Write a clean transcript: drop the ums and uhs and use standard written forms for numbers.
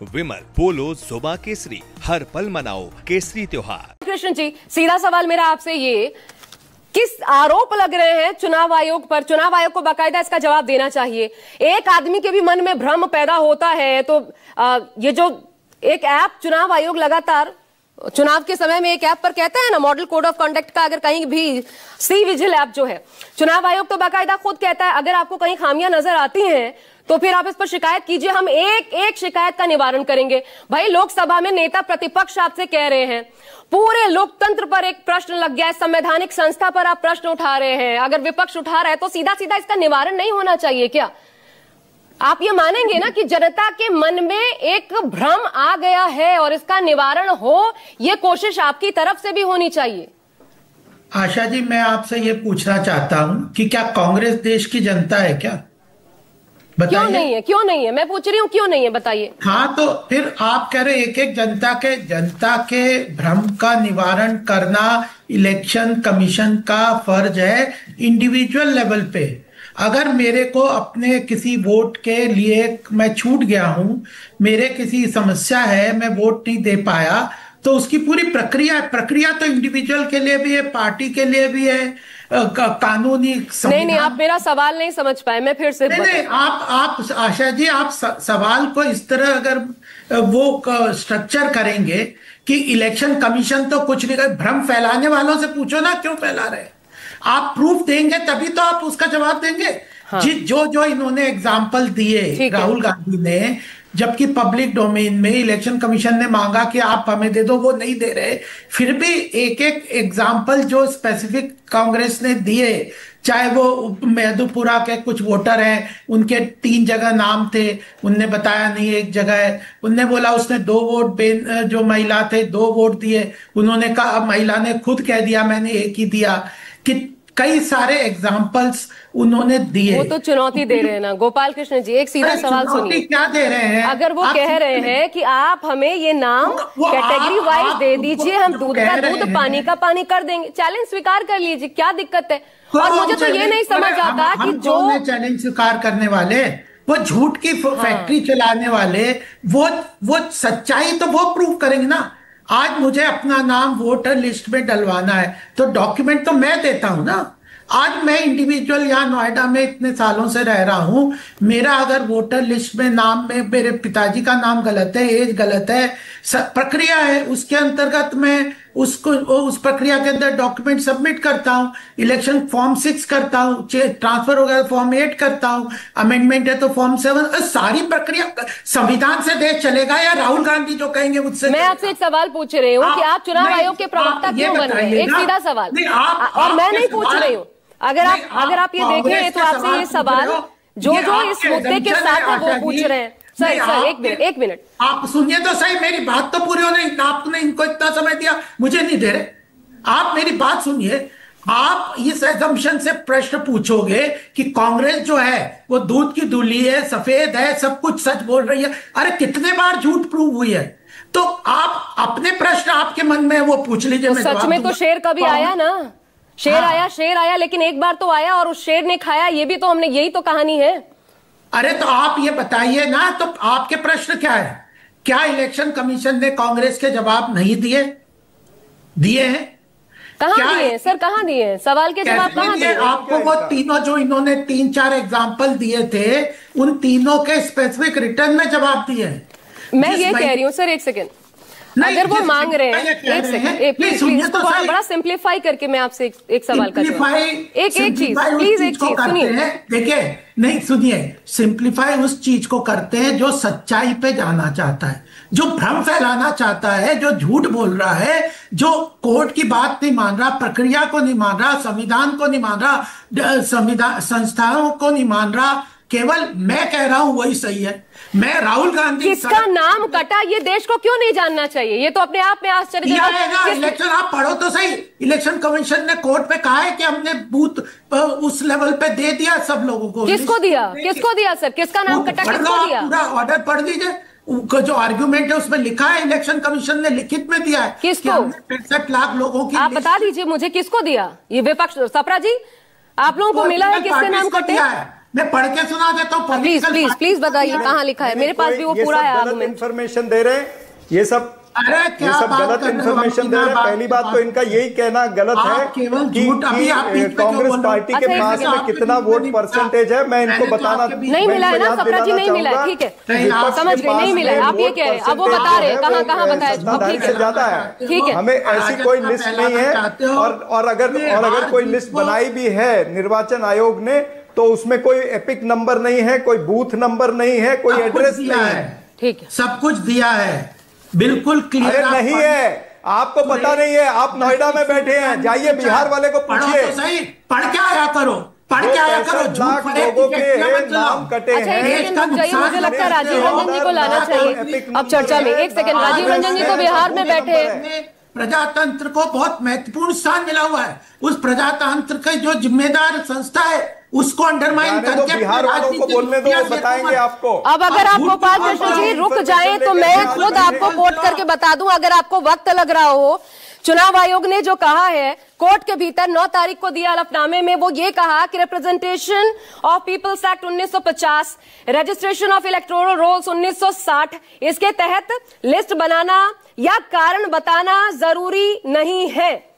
विमल बोलो जुबा केसरी, हर पल मनाओ केसरी त्योहार। कृष्ण जी, सीधा सवाल मेरा आपसे ये, किस आरोप लग रहे हैं चुनाव आयोग पर? चुनाव आयोग को बाकायदा इसका जवाब देना चाहिए। एक आदमी के भी मन में भ्रम पैदा होता है तो ये जो एक ऐप चुनाव आयोग लगातार चुनाव के समय में एक ऐप पर कहता है ना, मॉडल कोड ऑफ कंडक्ट का अगर कहीं भी सी विजिल ऐप जो है, चुनाव आयोग तो बाकायदा खुद कहता है अगर आपको कहीं खामियां नजर आती हैं तो फिर आप इस पर शिकायत कीजिए, हम एक एक शिकायत का निवारण करेंगे। भाई, लोकसभा में नेता प्रतिपक्ष आपसे कह रहे हैं, पूरे लोकतंत्र पर एक प्रश्न लग गया है, संवैधानिक संस्था पर आप प्रश्न उठा रहे हैं। अगर विपक्ष उठा रहा है तो सीधा सीधा इसका निवारण नहीं होना चाहिए क्या? आप ये मानेंगे ना कि जनता के मन में एक भ्रम आ गया है और इसका निवारण हो, ये कोशिश आपकी तरफ से भी होनी चाहिए। आशा जी, मैं आपसे ये पूछना चाहता हूं कि क्या कांग्रेस देश की जनता है क्या? क्यों नहीं है? क्यों नहीं है? मैं पूछ रही हूँ क्यों नहीं है, बताइए। हाँ, तो फिर आप कह रहे एक एक जनता के भ्रम का निवारण करना इलेक्शन कमीशन का फर्ज है इंडिविजुअल लेवल पे। अगर मेरे को अपने किसी वोट के लिए मैं छूट गया हूं, मेरे किसी समस्या है, मैं वोट नहीं दे पाया, तो उसकी पूरी प्रक्रिया तो इंडिविजुअल के लिए भी है, पार्टी के लिए भी है, कानूनी नहीं, आप मेरा सवाल नहीं समझ पाए, मैं फिर से नहीं, आप आशा जी, आप सवाल को इस तरह अगर वो स्ट्रक्चर करेंगे कि इलेक्शन कमीशन तो कुछ नहीं कर, भ्रम फैलाने वालों से पूछो ना क्यों फैला रहे, आप प्रूफ देंगे तभी तो आप उसका जवाब देंगे। हाँ। जो इन्होंने एग्जाम्पल दिए राहुल गांधी ने, जबकि पब्लिक डोमेन में इलेक्शन कमीशन ने मांगा कि आप हमें दे दो, वो नहीं दे रहे, फिर भी एक एक एग्जाम्पल जो स्पेसिफिक कांग्रेस ने दिए, चाहे वो महदूपुरा के कुछ वोटर हैं, उनके 3 जगह नाम थे, उनने बताया नहीं एक जगह है, उनने बोला उसने 2 वोट जो महिला थे 2 वोट दिए, उन्होंने कहा, महिला ने खुद कह दिया मैंने 1 ही दिया, कि कई सारे एग्जाम्पल्स उन्होंने दिए। वो तो चुनौती दे रहे हैं ना गोपाल कृष्ण जी, एक सीधा सवाल सुनिए। क्या दे रहे हैं? अगर वो कह रहे हैं कि आप हमें ये नाम कैटेगरी वाइज दे दीजिए, हम दूध का दूध पानी का पानी कर देंगे, चैलेंज स्वीकार कर लीजिए, क्या दिक्कत है? और मुझे तो ये नहीं समझ आता कि जो चैलेंज स्वीकार करने वाले, वो झूठ की फैक्ट्री चलाने वाले, वो सच्चाई तो वो प्रूव करेंगे ना। आज मुझे अपना नाम वोटर लिस्ट में डलवाना है तो डॉक्यूमेंट तो मैं देता हूं ना। आज मैं इंडिविजुअल यहाँ नोएडा में इतने सालों से रह रहा हूं, मेरा अगर वोटर लिस्ट में नाम में मेरे पिताजी का नाम गलत है, एज गलत है, प्रक्रिया है, उसके अंतर्गत मैं उस प्रक्रिया के अंदर डॉक्यूमेंट सबमिट करता हूं, इलेक्शन फॉर्म 6 करता हूं, ट्रांसफर हो गया फॉर्म 8 करता हूं, अमेंडमेंट है तो फॉर्म 7, सारी प्रक्रिया संविधान से देश चलेगा या राहुल गांधी जो कहेंगे मुझसे? मैं आपसे एक सवाल पूछ रही हूँ कि आप चुनाव आयोग के प्रवक्ता क्यों बन रहे हैं? एक सीधा सवाल, और मैं नहीं पूछ रही हूँ। अगर आप ये देखें तो आपसे ये सवाल जो इस मुद्दे के साथ है वो पूछ रहे हैं। सर एक मिनट आप सुनिए तो सही, मेरी बात तो पूरी होने, आपने इनको इतना समय दिया, मुझे नहीं दे रहे। आप मेरी बात सुनिए। आप इस एजम्पशन से प्रश्न पूछोगे कि कांग्रेस जो है वो दूध की दूली है, सफेद है, सब कुछ सच बोल रही है, अरे कितने बार झूठ प्रूव हुई है? तो आप अपने प्रश्न आपके मन में वो पूछ लीजिए। तो सच में तो शेर कभी आया ना, शेर आया, लेकिन एक बार तो आया और उस शेर ने खाया, ये भी तो हमने, यही तो कहानी है। अरे तो आप ये बताइए ना, तो आपके प्रश्न क्या है? क्या इलेक्शन कमीशन ने कांग्रेस के जवाब नहीं दिए हैं? कहां दिए सर, कहां दिए? सवाल के जवाब कहां दिए? आपको वो तीनों जो इन्होंने 3-4 एग्जाम्पल दिए थे, उन तीनों के स्पेसिफिक रिटर्न में जवाब दिए। मैं ये कह रही हूँ सर, एक सेकेंड, अगर वो मांग रहे हैं, एक सेकंड प्लीज, इसको बड़ा सिंप्लीफाई करके मैं आपसे एक सवाल कर रहा हूं। एक चीज प्लीज, एक चीज सुनिए। देखिए, नहीं सुनिए, सिंप्लीफाई उस चीज को करते हैं जो सच्चाई पे जाना चाहता है, जो भ्रम फैलाना चाहता है, जो झूठ बोल रहा है, जो कोर्ट की बात नहीं मान रहा, प्रक्रिया को नहीं मान रहा, संविधान को नहीं मान रहा, संविधान संस्थाओं को नहीं मान रहा, केवल मैं कह रहा हूं वही सही है। मैं राहुल गांधी, किसका नाम कटा ये देश को क्यों नहीं जानना चाहिए? ये तो अपने आप में आश्चर्यजनक। इलेक्शन आप पढ़ो तो सही, इलेक्शन कमीशन ने कोर्ट पे कहा है कि हमने बूथ उस लेवल पे दे दिया सब लोगों को। किसको दिया सर? किसका नाम कटा, किसको दिया? पूरा ऑर्डर पढ़ दीजिए, जो आर्ग्यूमेंट है उसमें लिखा है, इलेक्शन कमीशन ने लिखित में दिया है। किसको? 65 लाख लोगों की। आप बता दीजिए मुझे किसको दिया? ये विपक्ष, सपरा जी, आप लोगों को मिला है किसके नाम कटे? मैं पढ़ के सुना देता हूँ। प्लीज बताइए कहाँ लिखा है, मेरे पास भी वो पूरा है आर्गुमेंट। इन्फॉर्मेशन दे रहे हैं ये सब, अरे ये सब गलत इन्फॉर्मेशन दे रहे हैं। पहली बात तो इनका यही कहना गलत है कि कांग्रेस पार्टी के पास में कितना वोट परसेंटेज है, मैं इनको बताना नहीं मिला है ना सप्रा जी, नहीं मिला है, ठीक है समझ गए, नहीं मिला है, आप ये कह रहे हैं, अब वो बता रहे हैं कहाँ बताया, ठीक है ज्यादा है, ठीक है। हमें ऐसी कोई लिस्ट नहीं है, और अगर कोई लिस्ट बनाई भी है निर्वाचन आयोग ने तो उसमें कोई एपिक नंबर नहीं है, कोई बूथ नंबर नहीं है, कोई एड्रेस नहीं है, ठीक है, सब कुछ दिया है, बिल्कुल क्लियर। अरे नहीं है, आपको पता नहीं है, आप नोएडा में बैठे हैं, जाइए बिहार वाले को पूछिए। तो सही, पढ़ के आया करो, पढ़ के आया करो। लाख लोगों के नाम कटे हैं। मुझे लगता है राजीव रंजन जी को लाना चाहिए अब चर्चा में। एक सेकंड, राजीव रंजन जी तो बिहार में बैठे हैं। प्रजातंत्र को बहुत महत्वपूर्ण स्थान मिला हुआ है, उस प्रजातंत्र की जो जिम्मेदार संस्था है उसको अंडरमाइन करके बिहार वालों को बोलने दो, वो बताएंगे आपको। अब अगर आप गोपाल कृष्ण जी रुक जाएं तो मैं खुद आपको कोट करके बता दूं, अगर आपको वक्त लग रहा हो। चुनाव आयोग ने जो कहा है कोर्ट के भीतर 9 तारीख को दिया हलफनामे में, वो ये कहा कि representation of peoples act 1950, registration of electoral rolls 1960, इसके तहत लिस्ट बनाना या कारण बताना जरूरी नहीं है।